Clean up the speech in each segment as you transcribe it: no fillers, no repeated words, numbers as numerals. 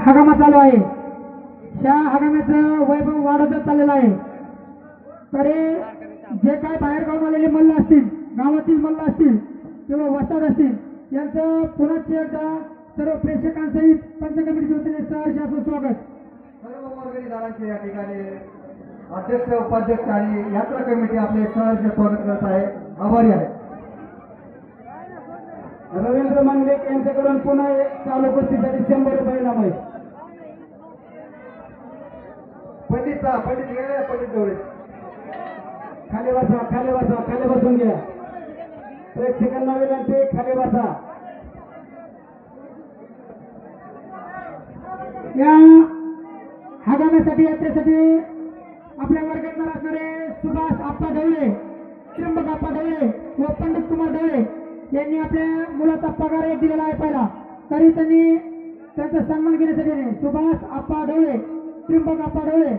हंगामा चालू आहे. त्या हंगामाचं वैभव वाढतच चाललेलं आहे. तरी जे काय बाहेर गावून आलेले मल्ल असतील, गावातील मल्ल असतील किंवा वस्ताद असतील, यांचं पुन्हा एकदा सर्व प्रेक्षकांसहित पंच कमिटीच्या वतीने सहर्ष असं स्वागत. सर्व वर्गणीदारांचे या ठिकाणी अध्यक्ष उपाध्यक्ष आणि यात्रा कमिटी आपले सहर्ष स्वागत करत आहे. आभारी आहे. रवींद्र मंगलेक यांच्याकडून पुन्हा एक चालू कुस्तीसाठी 100 रुपये इनाम आहे. पंडित गेले पंडित डोळे खाली बसा, खाली बसा, खाली बसून घ्या. प्रेक्षकांना विनंती, खाली बसा. या हंगामासाठी यात्रेसाठी आपल्या वर्गात असणारे सुभाष आप्पा ढवळे, त्र्यंबक आप्पा ढवळे व पंडित कुमार ढवळे यांनी आपल्या मुलाचा पगार एक दिलेला आहे पहिला. तरी त्यांनी त्यांचा सन्मान केल्यासाठी सुभाष आप्पा ढवळे, त्र्यंबक आप्पा ढवळे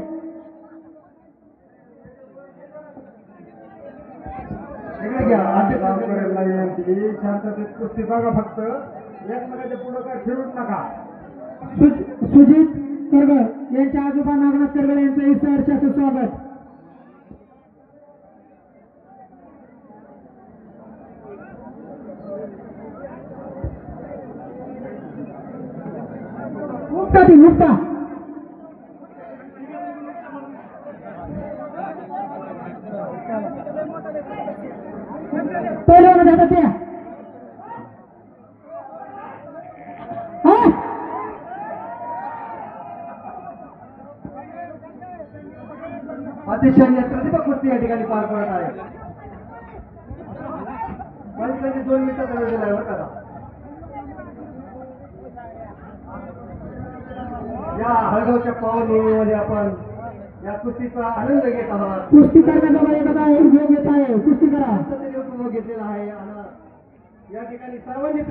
शांततेत कुस्ती बघा, फक्त एकमेकाच्या पुढं काय फिरूच नका. सुजित करगळ यांच्या आजोबा नागनाथ करगळ यांचंही सहर्ष असं स्वागत. मुक्ता पहिल्यामध्ये हातात द्या. अतिशय नेत्रदीपक कुस्ती या ठिकाणी पार पडत आहे. 2 मिनिटाचा वेळ दिला आहे बरं का. या हळगावच्या पावनभूमीमध्ये आपण या कुस्तीचा आनंद घेत आहात. कुस्ती करण्याचा एखादा योग येत आहे. कुस्ती करा घेतलेला आहे आणि या ठिकाणी सर्वांनी